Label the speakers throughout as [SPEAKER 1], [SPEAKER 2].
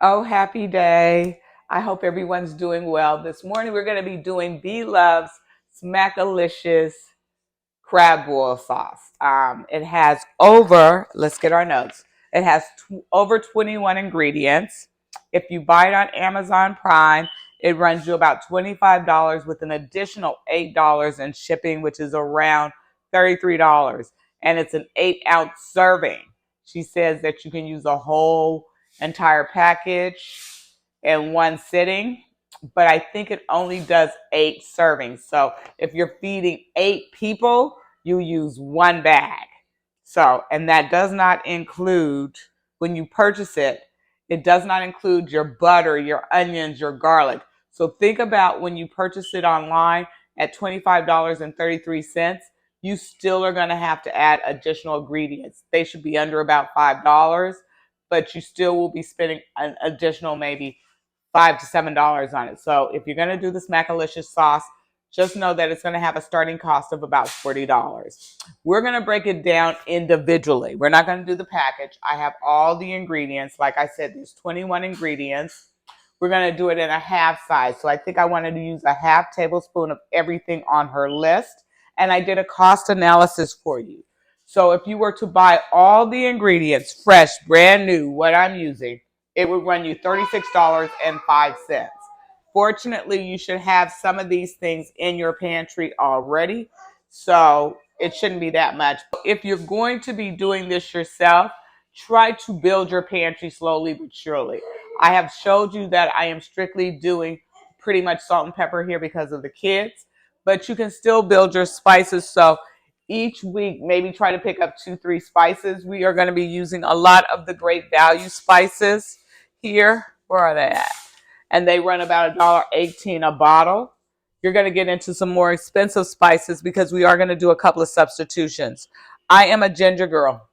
[SPEAKER 1] Oh, happy day. I hope everyone's doing well. This morning we're going to be doing Bloves Smackalicious crab boil sauce. It has let's get our notes. It has over 21 ingredients. If you buy it on Amazon Prime, it runs you about $25 with an additional $8 in shipping, which is around $33. And it's an 8-ounce serving. She says that you can use a whole entire package in one sitting, but I think it only does 8 servings. So if you're feeding 8 people, you use one bag. So, and that does not include, when you purchase it, it does not include your butter, your onions, your garlic. So think about when you purchase it online at $25.33, you still are going to have to add additional ingredients. They should be under about $5, but you still will be spending an additional maybe $5 to $7 on it. So if you're going to do the Smackalicious sauce, just know that it's going to have a starting cost of about $40. We're going to break it down individually. We're not going to do the package. I have all the ingredients. Like I said, there's 21 ingredients. We're going to do it in a half size. So I think I wanted to use a half tablespoon of everything on her list. And I did a cost analysis for you. So if you were to buy all the ingredients, fresh, brand new, what I'm using, it would run you $36.05. Fortunately, you should have some of these things in your pantry already, so it shouldn't be that much. If you're going to be doing this yourself, try to build your pantry slowly but surely. I have showed you that I am strictly doing pretty much salt and pepper here because of the kids, but you can still build your spices. So each week, maybe try to pick up 2, 3 spices. We are going to be using a lot of the great value spices here. Where are they at? And they run about $1.18 a bottle. You're going to get into some more expensive spices because we are going to do a couple of substitutions. I am a ginger girl.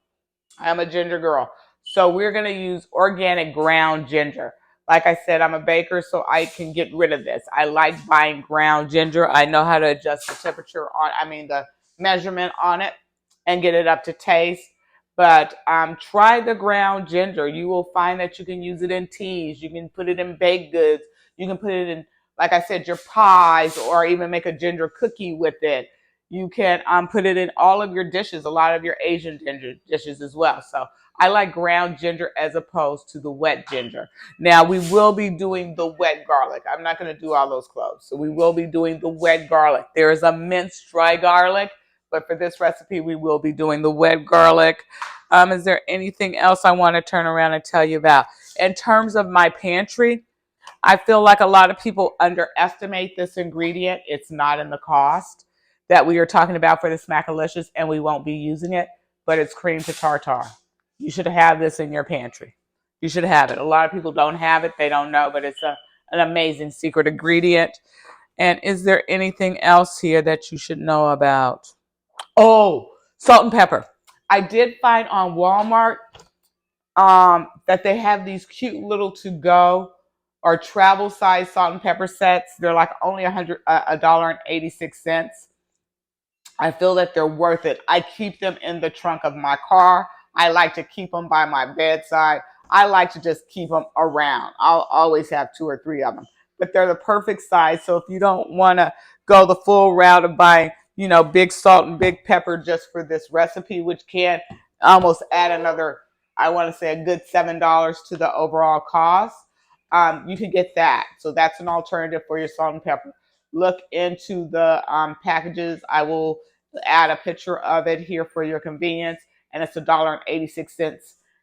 [SPEAKER 1] So we're going to use organic ground ginger. Like I said, I'm a baker, so I can get rid of this. I like buying ground ginger. I know how to adjust the temperature the measurement on it and get it up to taste. But try the ground ginger. You will find that you can use it in teas. You can put it in baked goods. You can put it in, like I said, your pies, or even make a ginger cookie with it. You can put it in all of your dishes, a lot of your Asian ginger dishes as well. So I like ground ginger as opposed to the wet ginger. Now, we will be doing the wet garlic. I'm not going to do all those cloves. So we will be doing the wet garlic. There is a minced dry garlic, but for this recipe, we will be doing the wet garlic. Is there anything else I want to turn around and tell you about? In terms of my pantry, I feel like a lot of people underestimate this ingredient. It's not in the cost that we are talking about for the Smackalicious, and we won't be using it, but it's cream to tartar. You should have this in your pantry. You should have it. A lot of people don't have it. They don't know, but it's an amazing secret ingredient. And is there anything else here that you should know about? Oh, salt and pepper. I did find on Walmart that they have these cute little to-go or travel size salt and pepper sets. They're like only $1.86. I feel that they're worth it. I keep them in the trunk of my car. I like to keep them by my bedside. I like to just keep them around. I'll always have 2 or 3 of them, but they're the perfect size. So if you don't want to go the full route of buying, big salt and big pepper just for this recipe, which can almost add another, I want to say, a good $7 to the overall cost, you can get that. So that's an alternative for your salt and pepper. Look into the packages. I will add a picture of it here for your convenience, and it's $1.86,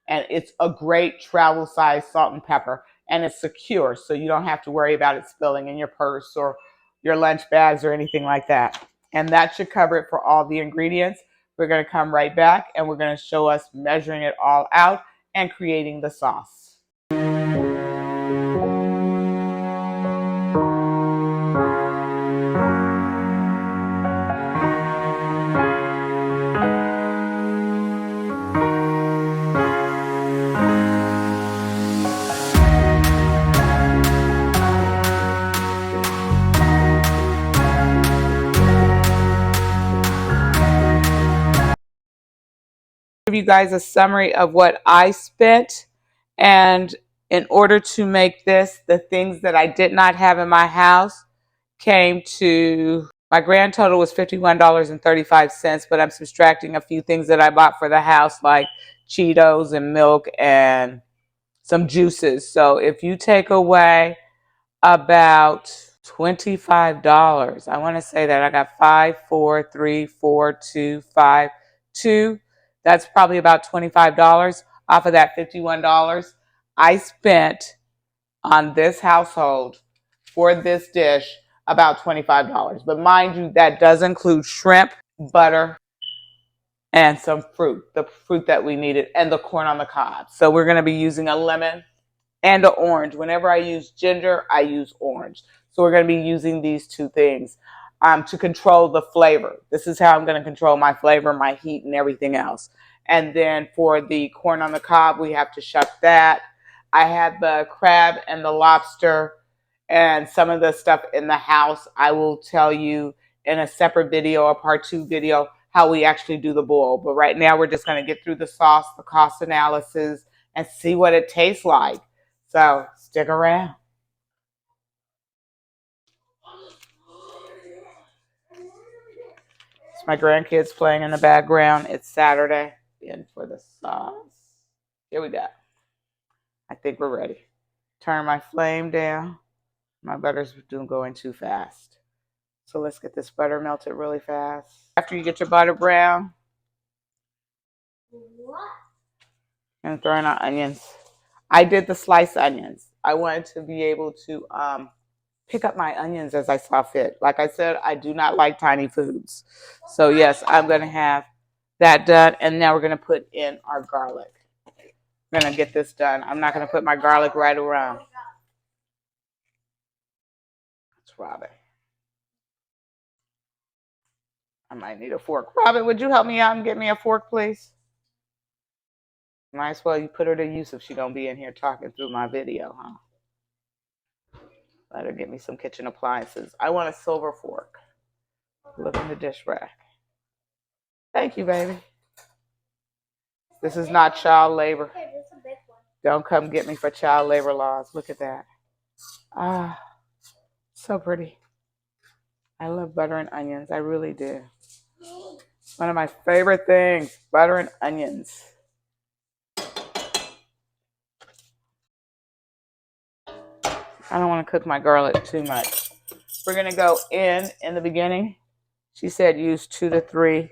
[SPEAKER 1] and it's a great travel size salt and pepper, and it's secure, so you don't have to worry about it spilling in your purse or your lunch bags or anything like that. And that should cover it for all the ingredients. We're going to come right back, and we're going to show us measuring it all out and creating the sauce. Give you guys a summary of what I spent, and In order to make this, the things that I did not have in my house came to, my grand total was $51.35, but I'm subtracting a few things that I bought for the house, like Cheetos and milk and some juices. So if you take away about $25, I want to say that I got 5, 4, 3, 4, 2, 5, 2. That's probably about $25 off of that $51 I spent on this household for this dish, about $25. But mind you, that does include shrimp, butter, and some fruit, the fruit that we needed, and the corn on the cob. So we're going to be using a lemon and an orange. Whenever I use ginger, I use orange. So we're going to be using these two things to control the flavor. This is how I'm going to control my flavor, my heat, and everything else. And then for the corn on the cob, we have to shuck that. I had the crab and the lobster and some of the stuff in the house. I will tell you in a separate video, a part 2 video, how we actually do the boil. But right now, we're just going to get through the sauce, the cost analysis, and see what it tastes like. So stick around. It's my grandkids playing in the background. It's Saturday. In for the sauce. Here we go. I think we're ready. Turn my flame down. My butter's going too fast. So let's get this butter melted really fast. After you get your butter brown, and throw in our onions. I did the sliced onions. I wanted to be able to pick up my onions as I saw fit. Like I said, I do not like tiny foods. So yes, I'm going to have that done. And now we're going to put in our garlic. We're going to get this done. I'm not going to put my garlic right around. It's Robin. I might need a fork. Robin, would you help me out and get me a fork, please? Might as well you put her to use if she's going to be in here talking through my video, huh? Let her get me some kitchen appliances. I want a silver fork. Look in the dish rack. Thank you, baby. This is not child labor. Don't come get me for child labor laws. Look at that. Ah, so pretty. I love butter and onions. I really do. One of my favorite things, butter and onions. I don't want to cook my garlic too much. We're going to go in the beginning. She said use 2 to 3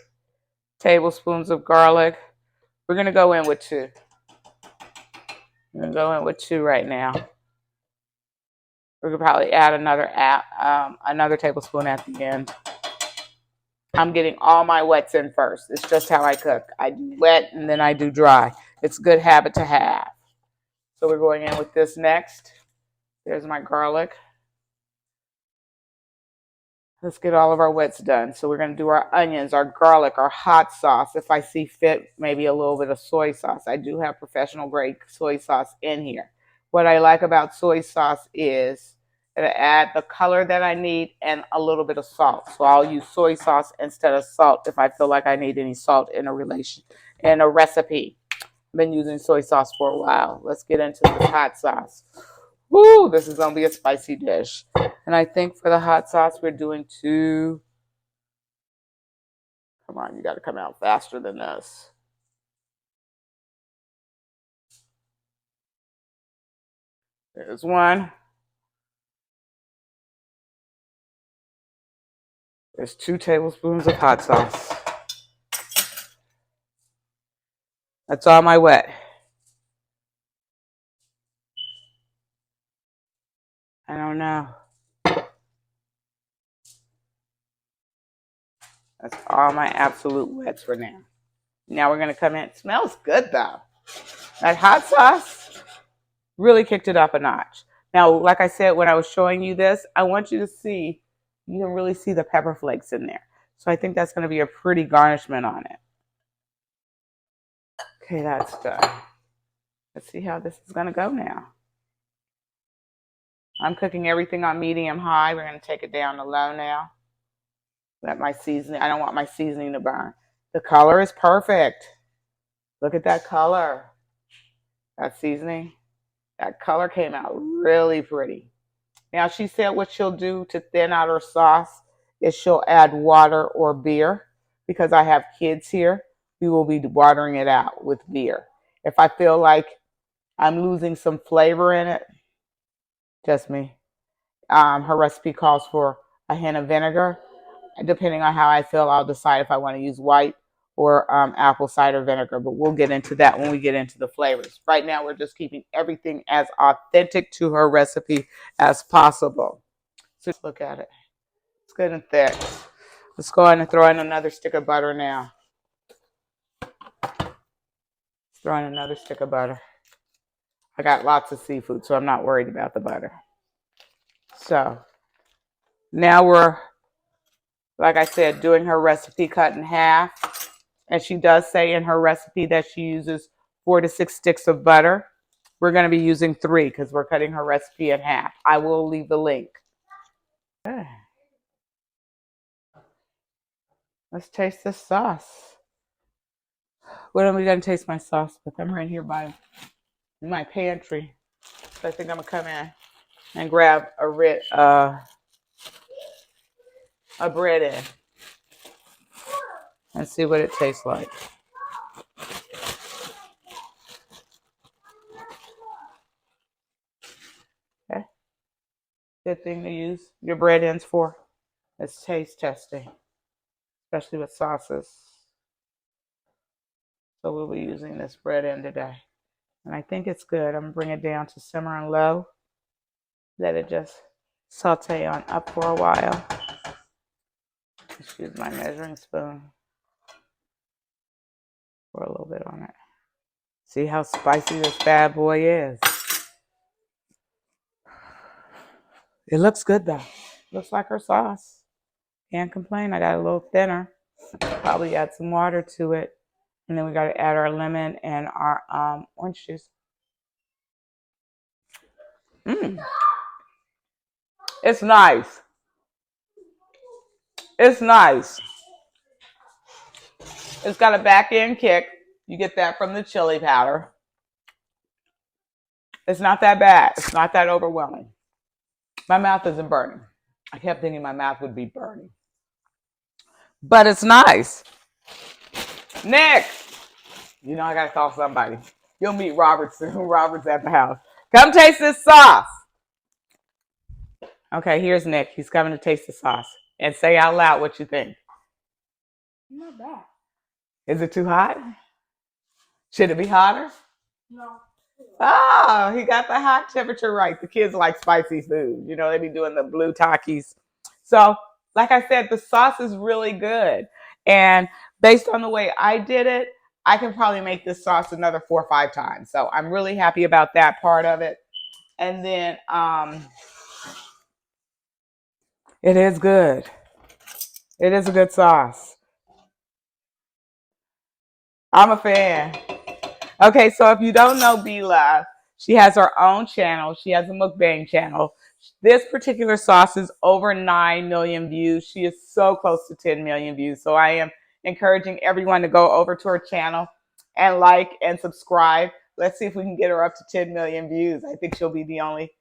[SPEAKER 1] tablespoons of garlic. We're going to go in with 2. We're going to go in with 2 right now. We're going to probably add another tablespoon at the end. I'm getting all my wets in first. It's just how I cook. I do wet and then I do dry. It's a good habit to have. So we're going in with this next. There's my garlic. Let's get all of our wets done. So we're going to do our onions, our garlic, our hot sauce. If I see fit, maybe a little bit of soy sauce. I do have professional grade soy sauce in here. What I like about soy sauce is that I add the color that I need and a little bit of salt. So I'll use soy sauce instead of salt if I feel like I need any salt in a recipe. I've been using soy sauce for a while. Let's get into this hot sauce. Woo, this is going to be a spicy dish. And I think for the hot sauce, we're doing 2. Come on, you got to come out faster than this. There's 1. There's 2 tablespoons of hot sauce. That's all my wet. I don't know. That's all my absolute wets for now. Now we're going to come in. It smells good, though. That hot sauce really kicked it up a notch. Now, like I said, when I was showing you this, I want you to see, you can really see the pepper flakes in there. So I think that's going to be a pretty garnishment on it. Okay, that's done. Let's see how this is going to go now. I'm cooking everything on medium high. We're going to take it down to low now. Let my seasoning, I don't want my seasoning to burn. The color is perfect. Look at that color. That seasoning, That color came out really pretty. Now, she said what she'll do to thin out her sauce is she'll add water or beer. Because I have kids here, we will be watering it out with beer. If I feel like I'm losing some flavor in it, just me. Her recipe calls for a hint of vinegar. Depending on how I feel, I'll decide if I want to use white or apple cider vinegar. But we'll get into that when we get into the flavors. Right now, we're just keeping everything as authentic to her recipe as possible. So let's look at it. It's good and thick. Let's go ahead and throw in another stick of butter now. Throw in another stick of butter. I got lots of seafood, so I'm not worried about the butter. So now we're, like I said, doing her recipe cut in half. And she does say in her recipe that she uses 4 to 6 sticks of butter. We're going to be using 3 because we're cutting her recipe in half. I will leave the link. Okay. Let's taste this sauce. What am I going to taste my sauce with? I'm right here by my pantry. So I think I'm going to come in and grab a bread in and see what it tastes like. Okay. Good thing to use your bread ends for. It's taste testing, especially with sauces. So we'll be using this bread end today. And I think it's good. I'm going to bring it down to simmer and low. Let it just saute on up for a while. Just use my measuring spoon. Pour a little bit on it. See how spicy this bad boy is. It looks good though. Looks like her sauce. Can't complain. I got a little thinner. Probably add some water to it. And then we got to add our lemon and our orange juice. It's nice. It's nice. It's got a back end kick. You get that from the chili powder. It's not that bad. It's not that overwhelming. My mouth isn't burning. I kept thinking my mouth would be burning. But it's nice. Next. You know I got to call somebody. You'll meet Robert soon. Robert's at the house. Come taste this sauce. Okay, here's Nick. He's coming to taste the sauce. And say out loud what you think.
[SPEAKER 2] Not bad.
[SPEAKER 1] Is it too hot? Should it be hotter?
[SPEAKER 2] No.
[SPEAKER 1] Oh, he got the hot temperature right. The kids like spicy food. You know, they be doing the blue Takis. So, like I said, the sauce is really good. And based on the way I did it, I can probably make this sauce another 4 or 5 times. So I'm really happy about that part of it. And then it is good. It is a good sauce. I'm a fan. Okay, so if you don't know Bloves, she has her own channel. She has a mukbang channel. This particular sauce is over 9 million views. She is so close to 10 million views. So I am encouraging everyone to go over to her channel and like and subscribe. Let's see if we can get her up to 10 million views. I think she'll be the only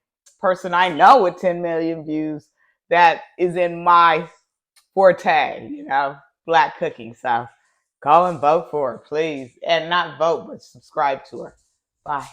[SPEAKER 1] person I know with 10 million views that is in my forte, you know, black cooking. So go and vote for her, please. And not vote, but subscribe to her. Bye.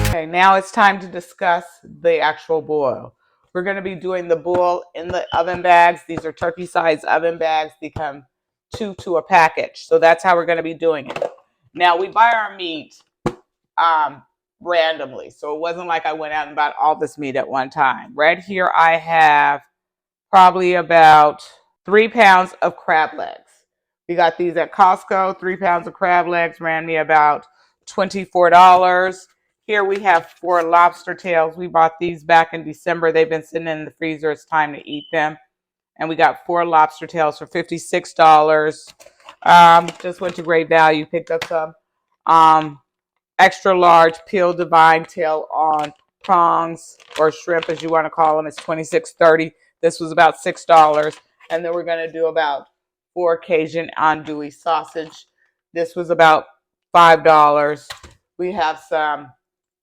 [SPEAKER 1] Okay, now it's time to discuss the actual boil. We're going to be doing the boil in the oven bags. These are turkey-sized oven bags. They come 2 to a package. So that's how we're going to be doing it. Now, we buy our meat randomly. So it wasn't like I went out and bought all this meat at one time. Right here I have probably about 3 pounds of crab legs. We got these at Costco. 3 pounds of crab legs ran me about $24. Here we have 4 lobster tails. We bought these back in December. They've been sitting in the freezer. It's time to eat them. And we got 4 lobster tails for $56. Just went to Great Value, picked up some extra large peeled divine tail on prongs or shrimp, as you want to call them. It's $26.30. This was about $6. And then we're going to do about 4 Cajun andouille sausage. This was about $5. We have some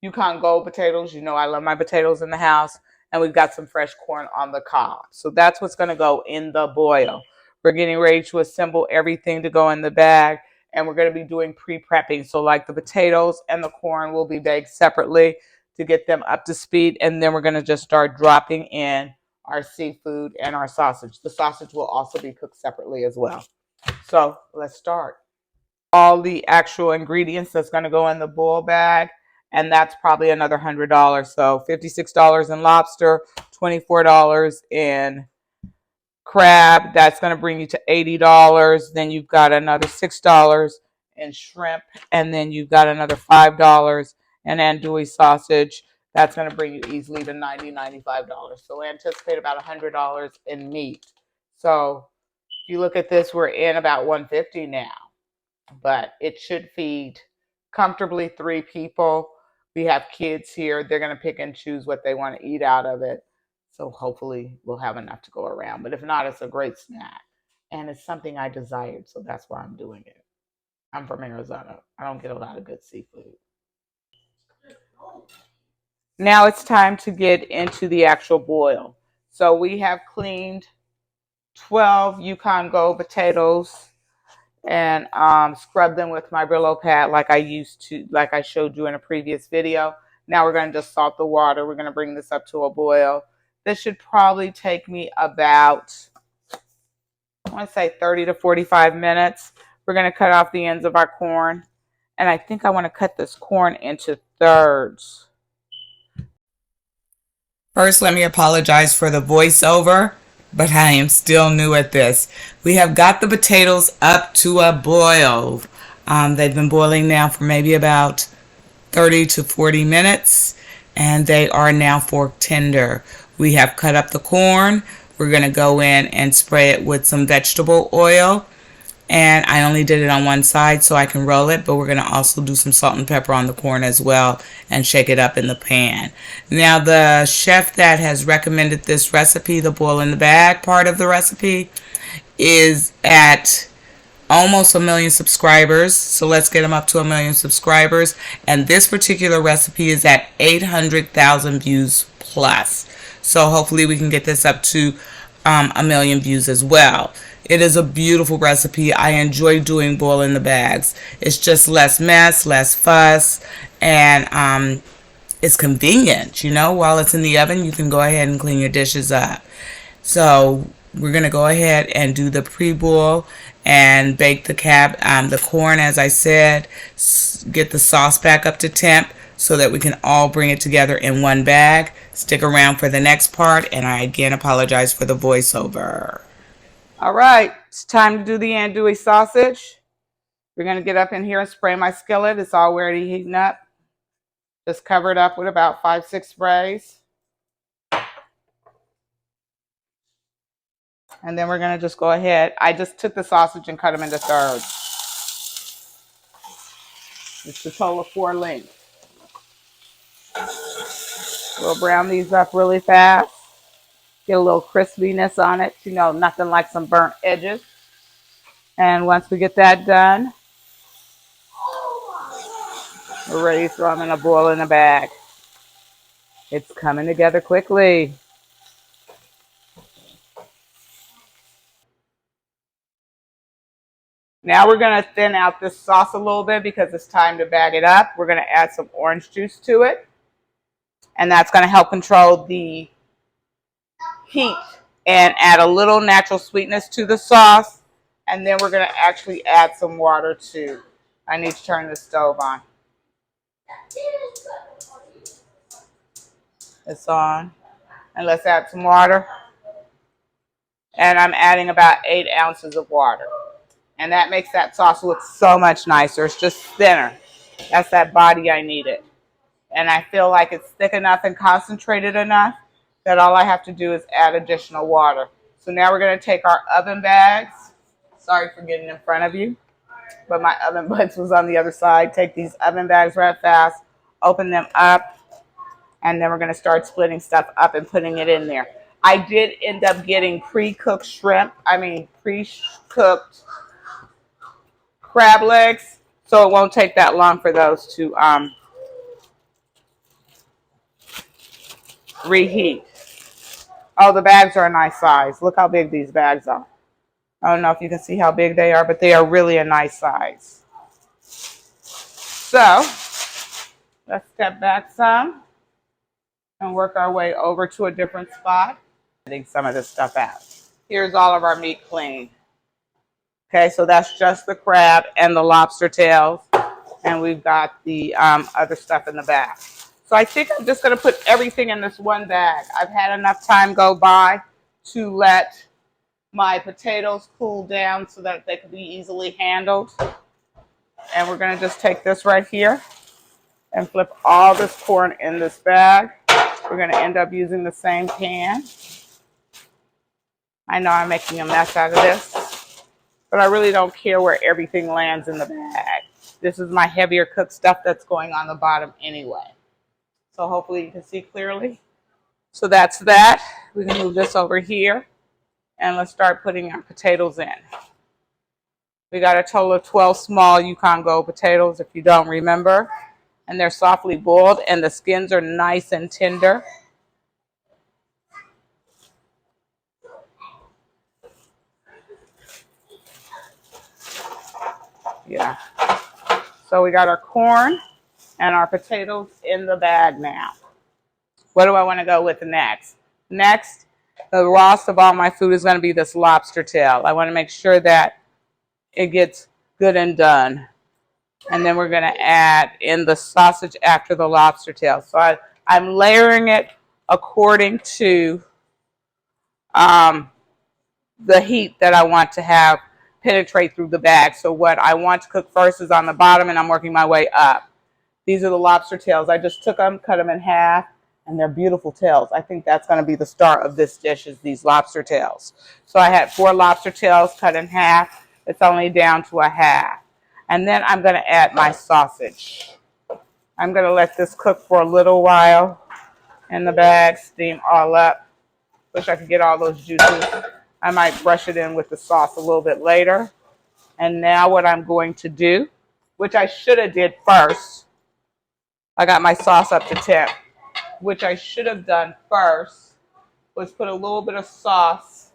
[SPEAKER 1] Yukon Gold potatoes. You know I love my potatoes in the house. And we've got some fresh corn on the cob. So that's what's going to go in the boil. We're getting ready to assemble everything to go in the bag, and we're going to be doing pre-prepping. So like the potatoes and the corn will be baked separately to get them up to speed, and then we're going to just start dropping in our seafood and our sausage. The sausage will also be cooked separately as well. So let's start. All the actual ingredients that's going to go in the boil bag, and that's probably another $100. So $56 in lobster, $24 in crab. That's going to bring you to $80. Then you've got another $6 in shrimp, and then you've got another $5 in andouille sausage. That's going to bring you easily to $95. So anticipate about $100 in meat. So if you look at this, we're in about 150 now, but it should feed comfortably 3 people. We have kids here. They're going to pick and choose what they want to eat out of it. So hopefully we'll have enough to go around. But if not, it's a great snack. And it's something I desired, so that's why I'm doing it. I'm from Arizona. I don't get a lot of good seafood. Now it's time to get into the actual boil. So we have cleaned 12 Yukon Gold potatoes and scrub them with my Brillo pad like I showed you in a previous video. Now we're going to just salt the water. We're going to bring this up to a boil. This should probably take me about, I want to say 30 to 45 minutes. We're going to cut off the ends of our corn. And I think I want to cut this corn into thirds. First, let me apologize for the voiceover, but I am still new at this. We have got the potatoes up to a boil. They've been boiling now for maybe about 30 to 40 minutes, and they are now fork tender. We have cut up the corn. We're going to go in and spray it with some vegetable oil. And I only did it on one side so I can roll it, but we're going to also do some salt and pepper on the corn as well and shake it up in the pan. Now, the chef that has recommended this recipe, the boil in the bag part of the recipe, is at almost 1 million subscribers. So let's get him up to 1 million subscribers. And this particular recipe is at 800,000 views plus. So hopefully we can get this up to 1 million views as well. It is a beautiful recipe. I enjoy doing boil in the bags. It's just less mess, less fuss, and it's convenient. You know, while it's in the oven, you can go ahead and clean your dishes up. So we're going to go ahead and do the pre-boil and bake the corn, as I said, get the sauce back up to temp so that we can all bring it together in one bag. Stick around for the next part, and I again apologize for the voiceover. All right, it's time to do the andouille sausage. We're going to get up in here and spray my skillet. It's already heating up. Just cover it up with about 5-6 sprays. And then we're going to just go ahead. I just took the sausage and cut them into thirds. It's a total of 4 links. We'll brown these up really fast. Get a little crispiness on it. You know, nothing like some burnt edges. And once we get that done, we're ready to throw them in a boil in a bag. It's coming together quickly. Now we're going to thin out this sauce a little bit because it's time to bag it up. We're going to add some orange juice to it. And that's going to help control the heat and add a little natural sweetness to the sauce. And then we're going to actually add some water too. I need to turn the stove on. It's on. And let's add some water. And I'm adding about 8 ounces of water. And that makes that sauce look so much nicer. It's just thinner. That's that body I needed. And I feel like it's thick enough and concentrated enough that all I have to do is add additional water. So now we're going to take our oven bags. Sorry for getting in front of you, but my oven buds was on the other side. Take these oven bags right fast, open them up, and then we're going to start splitting stuff up and putting it in there. I did end up getting pre-cooked pre-cooked crab legs, so it won't take that long for those to reheat. Oh, the bags are a nice size. Look how big these bags are. I don't know if you can see how big they are, but they are really a nice size. So let's step back some and work our way over to a different spot. Getting some of this stuff out. Here's all of our meat cleaned. Okay, so that's just the crab and the lobster tails. And we've got the other stuff in the back. So I think I'm just going to put everything in this one bag. I've had enough time go by to let my potatoes cool down so that they can be easily handled. And we're going to just take this right here and flip all this corn in this bag. We're going to end up using the same pan. I know I'm making a mess out of this, but I really don't care where everything lands in the bag. This is my heavier cooked stuff that's going on the bottom anyway. So hopefully you can see clearly. So that's that. We can move this over here and let's start putting our potatoes in. We got a total of 12 small Yukon Gold potatoes, if you don't remember. And they're softly boiled and the skins are nice and tender. Yeah. So we got our corn and our potatoes in the bag now. What do I want to go with next? Next, the rawest of all my food is going to be this lobster tail. I want to make sure that it gets good and done. And then we're going to add in the sausage after the lobster tail. So I'm layering it according to the heat that I want to have penetrate through the bag. So what I want to cook first is on the bottom, and I'm working my way up. These are the lobster tails. I just took them, cut them in half, and they're beautiful tails. I think that's going to be the star of this dish is these lobster tails. So I had 4 lobster tails cut in half. It's only down to a half. And then I'm going to add my sausage. I'm going to let this cook for a little while in the bag, steam all up. Wish I could get all those juices. I might brush it in with the sauce a little bit later. And now what I'm going to do, which I should have did first, I got my sauce up to temp. Which I should have done first was put a little bit of sauce.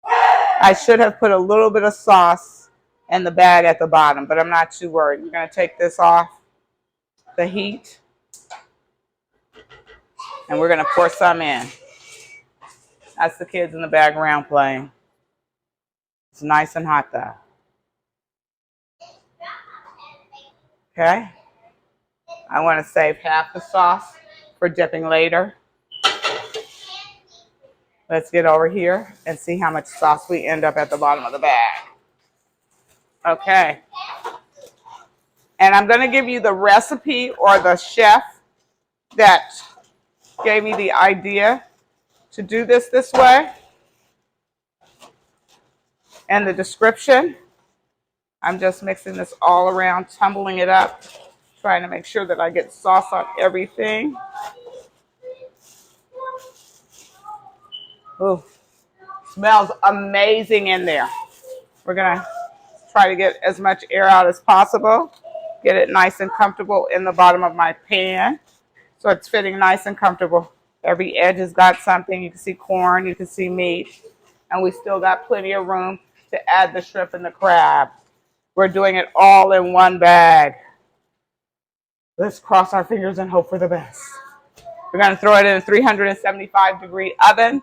[SPEAKER 1] I should have put a little bit of sauce in the bag at the bottom, but I'm not too worried. We're going to take this off the heat, and we're going to pour some in. That's the kids in the background playing. It's nice and hot though. Okay. I want to save half the sauce for dipping later. Let's get over here and see how much sauce we end up at the bottom of the bag. Okay. And I'm going to give you the recipe or the chef that gave me the idea to do this way and the description. I'm just mixing this all around, tumbling it up, trying to make sure that I get sauce on everything. Ooh, smells amazing in there. We're going to try to get as much air out as possible. Get it nice and comfortable in the bottom of my pan. So it's fitting nice and comfortable. Every edge has got something. You can see corn, you can see meat. And we still got plenty of room to add the shrimp and the crab. We're doing it all in one bag. Let's cross our fingers and hope for the best. We're going to throw it in a 375-degree oven.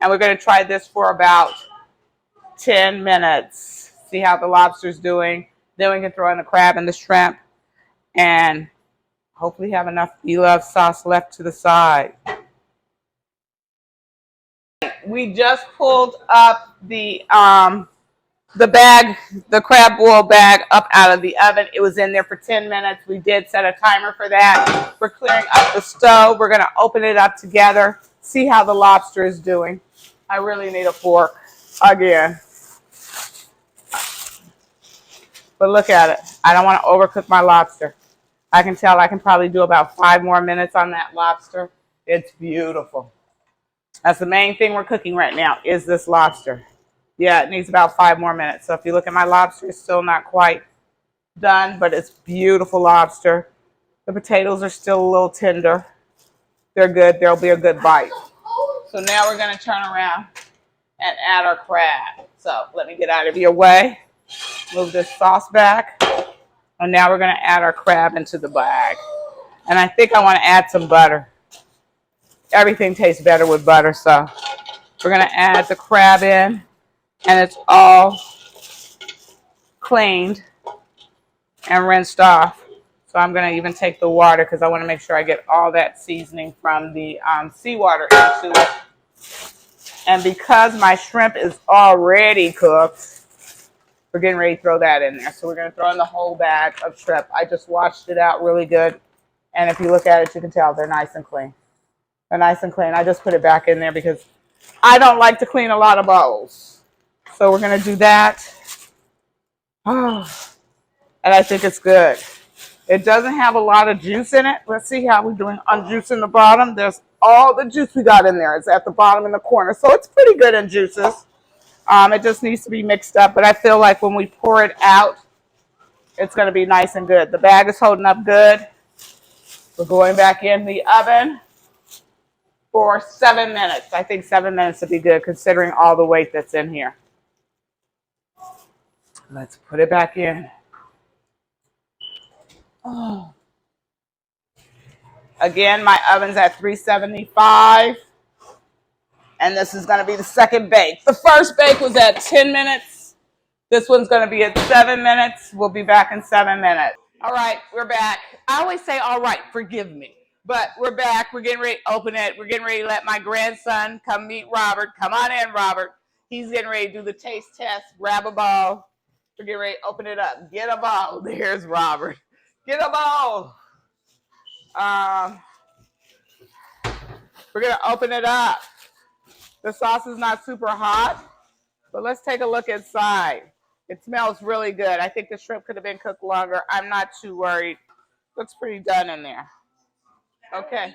[SPEAKER 1] And we're going to try this for about 10 minutes. See how the lobster's doing. Then we can throw in the crab and the shrimp. And hopefully have enough Bloves sauce left to the side. We just pulled up the the bag, the crab boil bag up out of the oven. It was in there for 10 minutes. We did set a timer for that. We're clearing up the stove. We're going to open it up together, see how the lobster is doing. I really need a fork again. But look at it. I don't want to overcook my lobster. I can tell I can probably do about 5 more minutes on that lobster. It's beautiful. That's the main thing we're cooking right now is this lobster. Yeah, it needs about 5 more minutes. So if you look at my lobster, it's still not quite done, but it's beautiful lobster. The potatoes are still a little tender. They're good. There'll be a good bite. So now we're going to turn around and add our crab. So let me get out of your way. Move this sauce back. And now we're going to add our crab into the bag. And I think I want to add some butter. Everything tastes better with butter, so we're going to add the crab in. And it's all cleaned and rinsed off. So I'm going to even take the water because I want to make sure I get all that seasoning from the seawater into it. And because my shrimp is already cooked, we're getting ready to throw that in there. So we're going to throw in the whole bag of shrimp. I just washed it out really good. And if you look at it, you can tell they're nice and clean. They're nice and clean. I just put it back in there because I don't like to clean a lot of bowls. So we're going to do that. Oh, and I think it's good. It doesn't have a lot of juice in it. Let's see how we're doing on juice in the bottom. There's all the juice we got in there. It's at the bottom in the corner. So it's pretty good in juices. It just needs to be mixed up. But I feel like when we pour it out, it's going to be nice and good. The bag is holding up good. We're going back in the oven for 7 minutes. I think 7 minutes would be good considering all the weight that's in here. Let's put it back in. Oh. Again, my oven's at 375. And this is going to be the second bake. The first bake was at 10 minutes. This one's going to be at 7 minutes. We'll be back in 7 minutes. All right, we're back. I always say, all right, forgive me. But we're back. We're getting ready to open it. We're getting ready to let my grandson come meet Robert. Come on in, Robert. He's getting ready to do the taste test. Grab a bowl. We're getting ready to open it up. Get a bowl. There's Robert. Get a bowl. We're going to open it up. The sauce is not super hot, but let's take a look inside. It smells really good. I think the shrimp could have been cooked longer. I'm not too worried. Looks pretty done in there. Okay.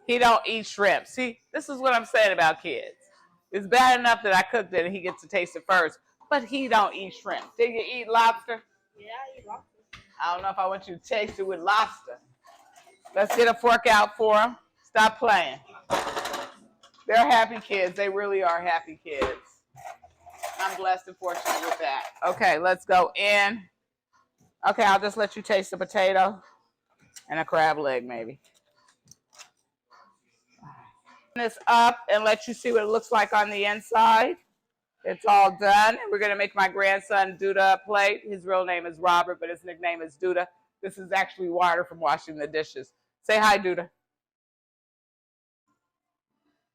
[SPEAKER 1] He don't eat shrimp. See, this is what I'm saying about kids. It's bad enough that I cooked it and he gets to taste it first, but he don't eat shrimp. Did you eat lobster?
[SPEAKER 2] Yeah, I eat lobster.
[SPEAKER 1] I don't know if I want you to taste it with lobster. Let's get a fork out for him. Stop playing. They're happy kids. They really are happy kids. I'm blessed and fortunate with that. Okay, let's go in. Okay, I'll just let you taste the potato and a crab leg maybe. This up and let you see what it looks like on the inside. It's all done. We're going to make my grandson Duda a plate. His real name is Robert, but his nickname is Duda. This is actually water from washing the dishes. Say hi, Duda.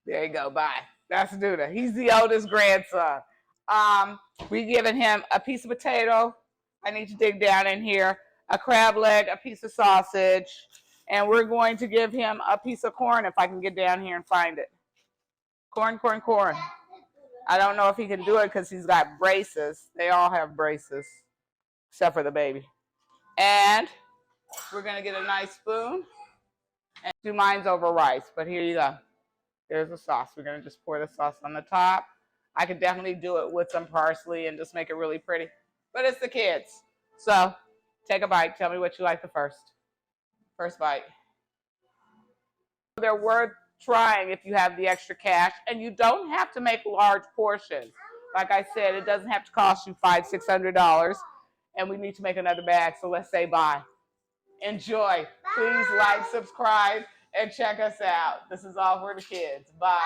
[SPEAKER 1] There you go. Bye. That's Duda. He's the oldest grandson. We giving him a piece of potato. I need to dig down in here. A crab leg, a piece of sausage, and we're going to give him a piece of corn if I can get down here and find it. Corn, corn, corn. I don't know if he can do it because he's got braces. They all have braces, except for the baby. And we're going to get a nice spoon and do mine's over rice. But here you go. There's the sauce. We're going to just pour the sauce on the top. I could definitely do it with some parsley and just make it really pretty. But it's the kids. So take a bite. Tell me what you like the first. First bite. They're worth trying if you have the extra cash. And you don't have to make large portions. Like I said, it doesn't have to cost you $500, $600. And we need to make another bag. So let's say bye. Enjoy. Please like, subscribe, and check us out. This is all for the kids. Bye.